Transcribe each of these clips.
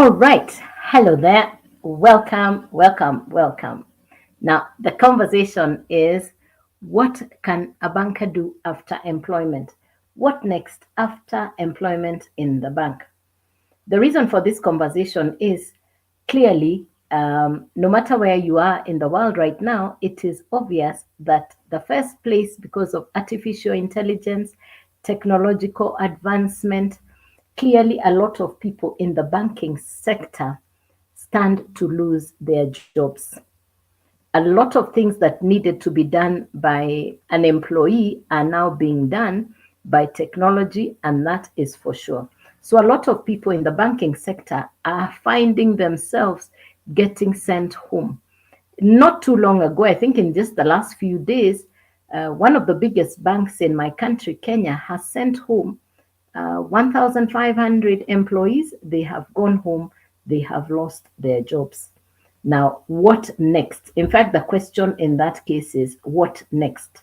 All right. Hello there. Welcome, welcome, welcome. Now, the conversation is, what can a banker do after employment? What next after employment in the bank? The reason for this conversation is clearly, no matter where you are in the world right now, it is obvious that the first place, because of artificial intelligence, technological advancement, clearly a lot of people in the banking sector stand to lose their jobs. A lot of things that needed to be done by an employee are now being done by technology, and that is for sure. So, a lot of people in the banking sector are finding themselves getting sent home. Not too long ago, I think in just the last few days, one of the biggest banks in my country, Kenya, has sent home 1,500 employees. They have gone home, they have lost their jobs. Now, what next? In fact, the question in that case is, what next?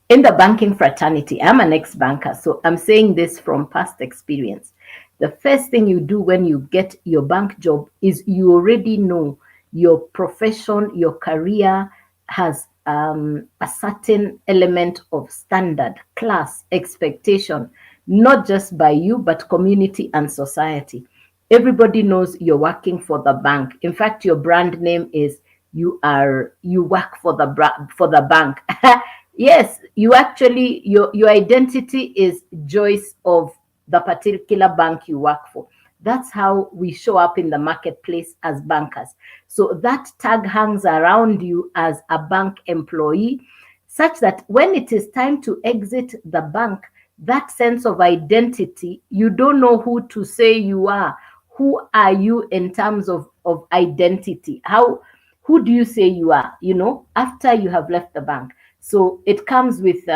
In the banking fraternity, I'm an ex banker, so I'm saying this from past experience. The first thing you do when you get your bank job is you already know your profession, your career has a certain element of standard, class, expectation, not just by you, but community and society. Everybody knows you're working for the bank. In fact, your brand name is you work for the bank. Yes, you actually your identity is Joyce of the particular bank you work for. That's how we show up in the marketplace as bankers. So that tag hangs around you as a bank employee, such that when it is time to exit the bank, that sense of identity, you don't know who to say you are. Who are you in terms of identity? Who do you say you are, after you have left the bank? So it comes with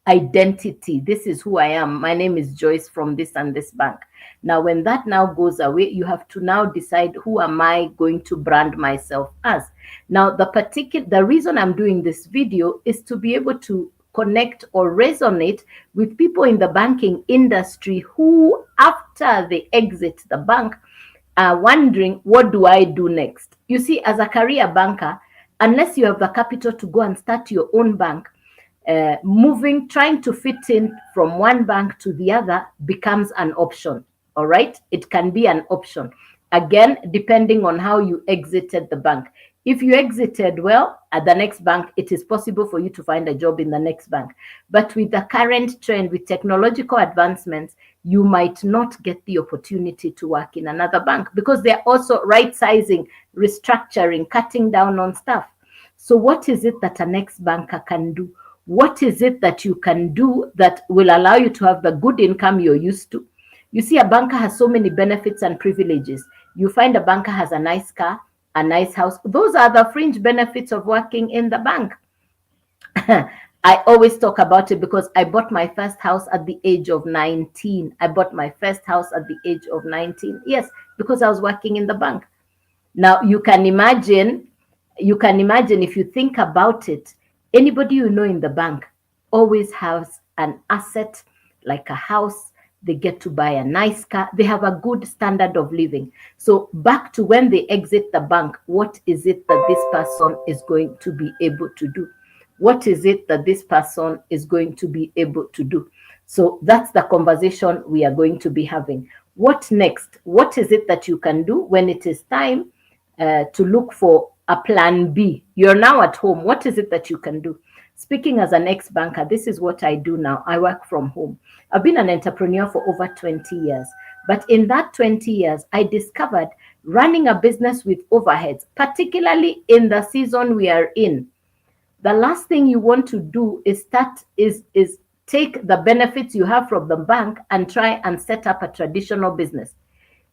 identity. This is who I am. My name is Joyce from this and this bank. Now, when that now goes away, you have to now decide, who am I going to brand myself as? Now, the reason I'm doing this video is to be able to connect or resonate with people in the banking industry who, after they exit the bank, are wondering, what do I do next? You see, as a career banker, unless you have the capital to go and start your own bank, trying to fit in from one bank to the other becomes an option. All right, it can be an option, again, depending on how you exited the bank. If you exited well at the next bank, it is possible for you to find a job in the next bank. But with the current trend, with technological advancements, you might not get the opportunity to work in another bank, because they're also right sizing, restructuring, cutting down on staff. So what is it that a next banker can do? What is it that you can do that will allow you to have the good income you're used to? You see, a banker has so many benefits and privileges. You find a banker has a nice car, a nice house. Those are the fringe benefits of working in the bank. I always talk about it because I bought my first house at the age of 19. I bought my first house at the age of 19. Yes, because I was working in the bank. Now, you can imagine if you think about it, anybody you know in the bank always has an asset like a house. They get to buy a nice car. They have a good standard of living. So back to when they exit the bank, what is it that this person is going to be able to do? What is it that this person is going to be able to do? So that's the conversation we are going to be having. What next? What is it that you can do when it is time to look for a plan B? You're now at home. What is it that you can do? Speaking as an ex-banker, this is what I do now. I work from home. I've been an entrepreneur for over 20 years. But in that 20 years, I discovered running a business with overheads, particularly in the season we are in. The last thing you want to do is take the benefits you have from the bank and try and set up a traditional business.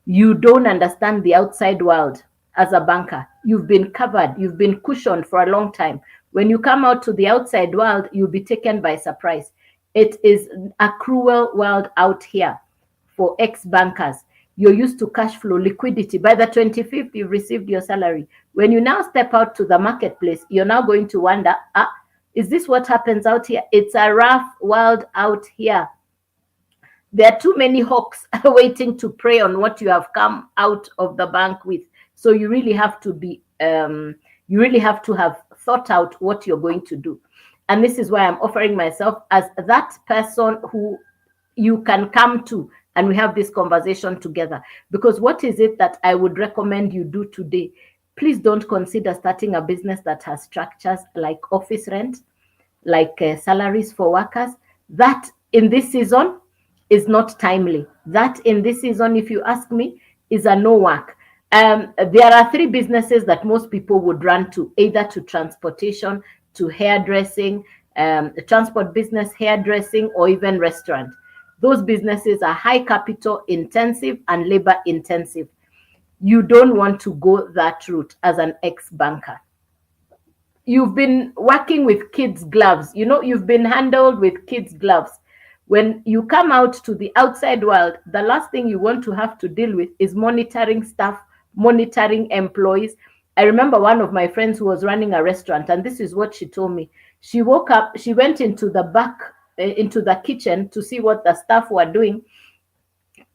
You don't understand the outside world. As a banker, you've been covered, you've been cushioned for a long time. When you come out to the outside world, you'll be taken by surprise. It is a cruel world out here for ex-bankers. You're used to cash flow, liquidity. By the 25th, you've received your salary. When you now step out to the marketplace, you're now going to wonder, is this what happens out here? It's a rough world out here. there are too many hawks waiting to prey on what you have come out of the bank with. So you really have to be, you really have to have thought out what you're going to do. And this is why I'm offering myself as that person who you can come to, and we have this conversation together. Because what is it that I would recommend you do today? Please don't consider starting a business that has structures like office rent, like salaries for workers. That in this season is not timely. That in this season, if you ask me, is a no work. There are three businesses that most people would run to, either to transportation, to hairdressing, transport business, hairdressing, or even restaurant. Those businesses are high capital intensive and labor intensive. You don't want to go that route as an ex-banker. You've been working with kids' gloves. You've been handled with kids' gloves. When you come out to the outside world, the last thing you want to have to deal with is monitoring staff, monitoring employees. I remember one of my friends who was running a restaurant, and this is what she told me. She woke up, she went into the back, into the kitchen to see what the staff were doing.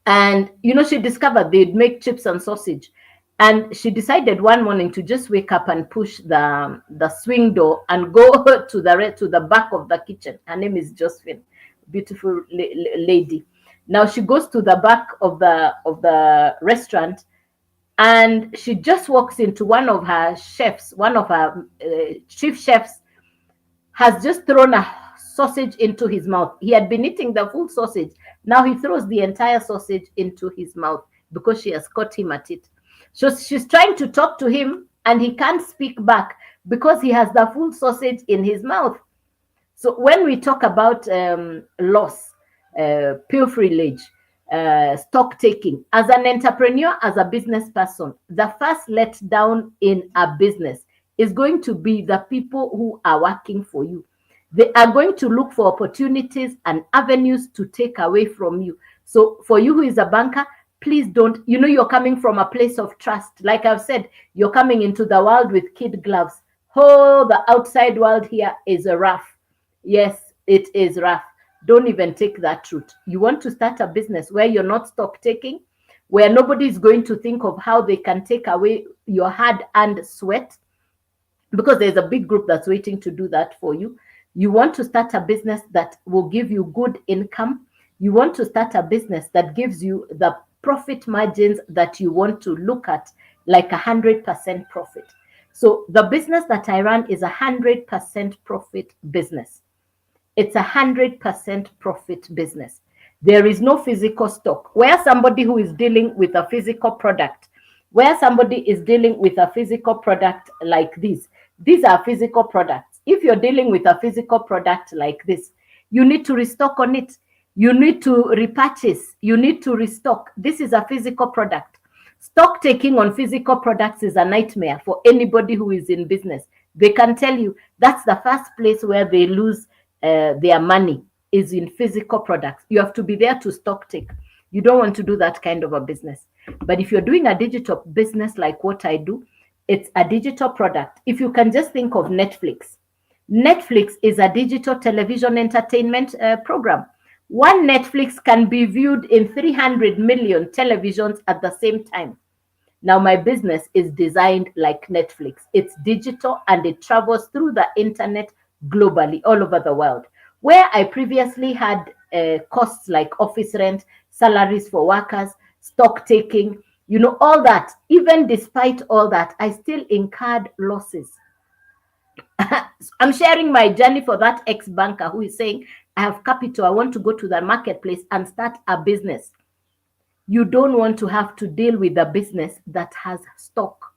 And, she discovered they'd make chips and sausage. And she decided one morning to just wake up and push the swing door and go to the back of the kitchen. Her name is Josephine, beautiful lady. Now she goes to the back of the restaurant, and she just walks into one of her chefs, one of her chief chefs, has just thrown a sausage into his mouth. He had been eating the full sausage. Now he throws the entire sausage into his mouth because she has caught him at it. So she's trying to talk to him, and he can't speak back because he has the full sausage in his mouth. So when we talk about loss, pilferage, stock taking, as an entrepreneur, as a business person, the first letdown in a business is going to be the people who are working for you. They are going to look for opportunities and avenues to take away from you. So for you who is a banker, please don't, you're coming from a place of trust. Like I've said, you're coming into the world with kid gloves. Oh, the outside world here is rough. Yes, it is rough. Don't even take that route. You want to start a business where you're not stock taking, where nobody is going to think of how they can take away your hard-earned sweat, because there's a big group that's waiting to do that for you. You want to start a business that will give you good income. You want to start a business that gives you the profit margins that you want to look at, like 100% profit. So the business that I run is 100% profit business. It's 100% profit business. There is no physical stock. Where somebody who is dealing with a physical product, where somebody is dealing with a physical product like these are physical products. If you're dealing with a physical product like this, you need to restock on it. You need to repurchase. You need to restock. This is a physical product. Stock taking on physical products is a nightmare for anybody who is in business. They can tell you that's the first place where they lose their money, is in physical products. You have to be there to stock take. You don't want to do that kind of a business. But if you're doing a digital business like what I do, it's a digital product. If you can just think of Netflix. Netflix is a digital television entertainment program. One Netflix can be viewed in 300 million televisions at the same time. Now, my business is designed like Netflix. It's digital and it travels through the internet globally, all over the world. Where I previously had costs like office rent, salaries for workers, stock taking, all that. Even despite all that, I still incurred losses. I'm sharing my journey for that ex-banker who is saying, I have capital, I want to go to the marketplace and start a business. You don't want to have to deal with a business that has stock.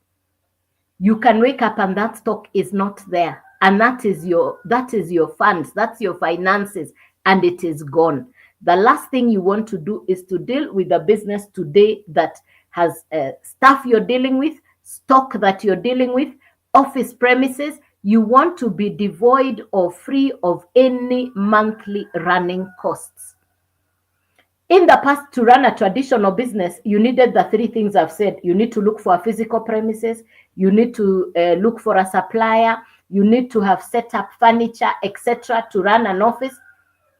You can wake up and that stock is not there. And that is your funds, that's your finances, and it is gone. The last thing you want to do is to deal with a business today that has staff you're dealing with, stock that you're dealing with, office premises. You want to be devoid or free of any monthly running costs. In the past, to run a traditional business, you needed the three things I've said. You need to look for a physical premises. You need to look for a supplier. You need to have set up furniture, etc., to run an office.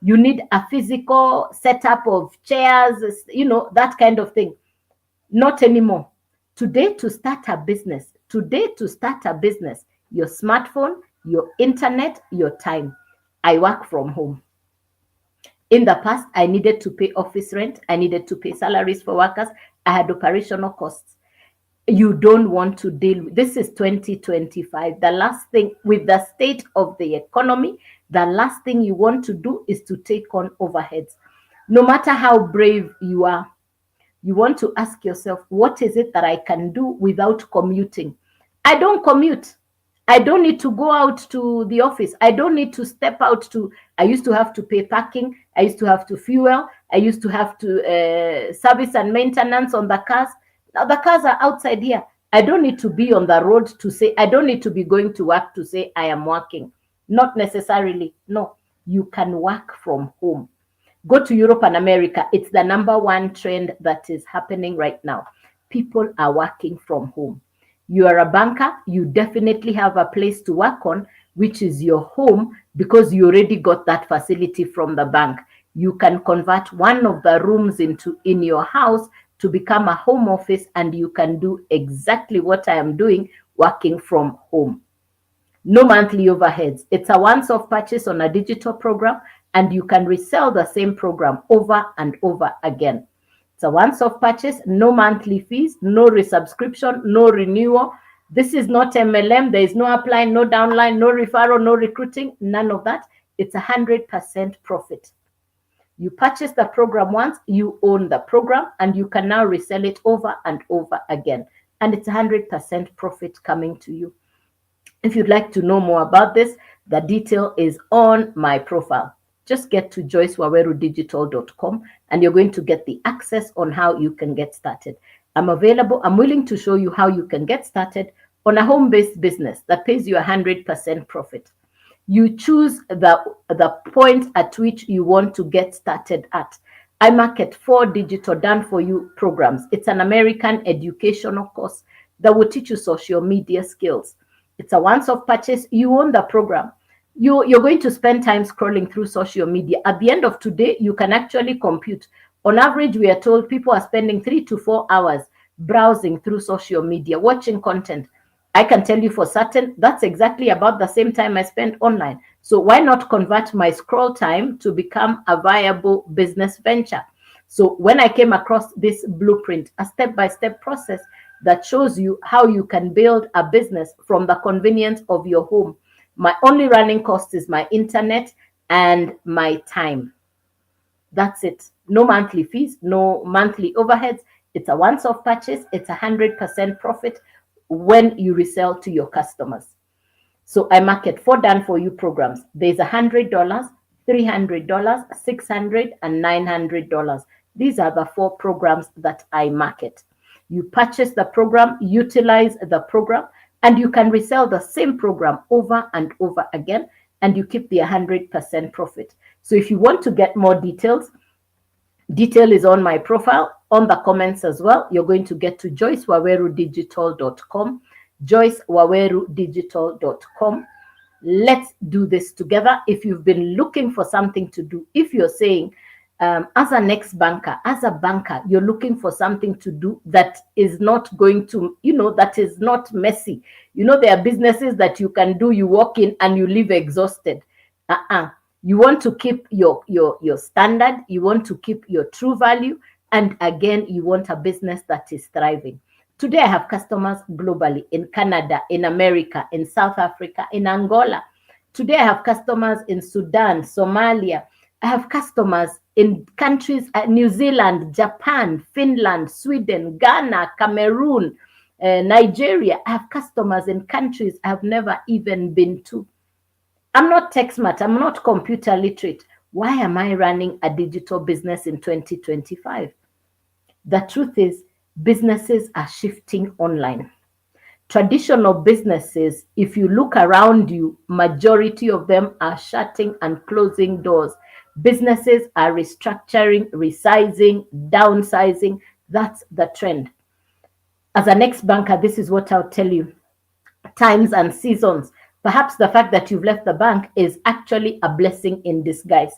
You need a physical setup of chairs, that kind of thing. Not anymore. Today, to start a business, your smartphone, your internet, your time. I work from home. In the past, I needed to pay office rent. I needed to pay salaries for workers. I had operational costs. You don't want to deal with this. Is 2025. The last thing, with the state of the economy, the last thing you want to do is to take on overheads. No matter how brave you are, you want to ask yourself, what is it that I can do without commuting? I don't commute. I don't need to go out to the office. I don't need to step out to, I used to have to pay parking. I used to have to fuel. I used to have to service and maintenance on the cars. Now the cars are outside here. I don't need to be on the road to say, I don't need to be going to work to say I am working. Not necessarily. No, you can work from home. Go to Europe and America. It's the #1 trend that is happening right now. People are working from home. You are a banker, you definitely have a place to work on, which is your home, because you already got that facility from the bank. You can convert one of the rooms in your house to become a home office, and you can do exactly what I am doing, working from home. No monthly overheads. It's a once-off purchase on a digital program, and you can resell the same program over and over again. It's a once-off purchase, no monthly fees, no resubscription, no renewal. This is not MLM. There is no upline, no downline, no referral, no recruiting, none of that. It's 100% profit. You purchase the program once, you own the program, and you can now resell it over and over again. And it's 100% profit coming to you. If you'd like to know more about this, the detail is on my profile. Just get to joycewawerudigital.com and you're going to get the access on how you can get started. I'm available. I'm willing to show you how you can get started on a home-based business that pays you 100% profit. You choose the point at which you want to get started at. I market 4 digital done-for-you programs. It's an American educational course that will teach you social media skills. It's a once-off purchase. You own the program. You're going to spend time scrolling through social media. At the end of today, you can actually compute. On average, we are told people are spending 3 to 4 hours browsing through social media, watching content. I can tell you for certain, that's exactly about the same time I spend online. So why not convert my scroll time to become a viable business venture? So when I came across this blueprint, a step-by-step process that shows you how you can build a business from the convenience of your home. My only running cost is my internet and my time. That's it. No monthly fees, no monthly overheads. It's a once-off purchase. It's 100% profit when you resell to your customers. So I market 4 done-for-you programs. There's $100, $300, $600, and $900. These are the 4 programs that I market. You purchase the program, utilize the program, and you can resell the same program over and over again, and you keep the 100% profit. So if you want to get more details, detail is on my profile, on the comments as well. You're going to get to joycewawerudigital.com, joycewawerudigital.com. Let's do this together. If you've been looking for something to do, if you're saying, as a next banker, as a banker, you're looking for something to do that is not going to, that is not messy. There are businesses that you can do, you walk in and you leave exhausted. You want to keep your standard, you want to keep your true value, and again, you want a business that is thriving. Today, I have customers globally, in Canada, in America, in South Africa, in Angola. Today, I have customers in Sudan, Somalia. I have customers in countries, New Zealand, Japan, Finland, Sweden, Ghana, Cameroon, Nigeria. I have customers in countries I have never even been to. I'm not tech smart. I'm not computer literate. Why am I running a digital business in 2025? The truth is, businesses are shifting online. Traditional businesses, if you look around you, majority of them are shutting and closing doors. Businesses are restructuring, resizing, downsizing. That's the trend. As an ex-banker, this is what I'll tell you. Times and seasons. Perhaps the fact that you've left the bank is actually a blessing in disguise.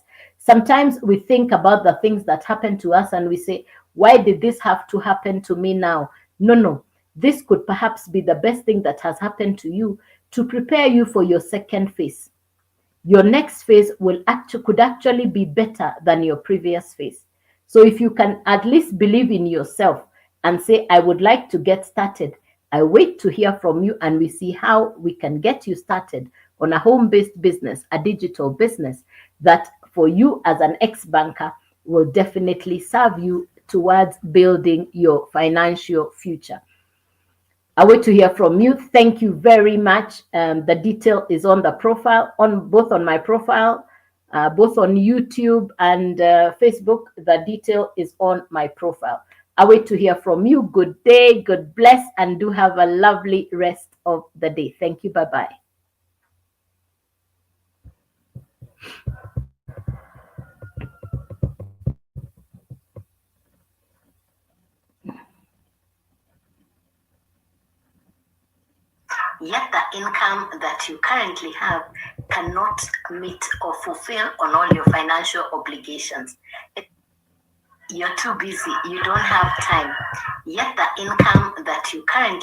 Sometimes we think about the things that happen to us and we say, why did this have to happen to me now? No, no. This could perhaps be the best thing that has happened to you to prepare you for your second phase. Your next phase could actually be better than your previous phase. So if you can at least believe in yourself and say, I would like to get started, I wait to hear from you and we see how we can get you started on a home-based business, a digital business that for you as an ex-banker will definitely serve you towards building your financial future. I wait to hear from you. Thank you very much. The detail is on the profile, on both on my profile, both on YouTube and Facebook. The detail is on my profile. I wait to hear from you. Good day, God bless, and do have a lovely rest of the day. Thank you. Bye-bye. Yet the income that you currently have cannot meet or fulfill on all your financial obligations. You're too busy, you don't have time. Yet the income that you currently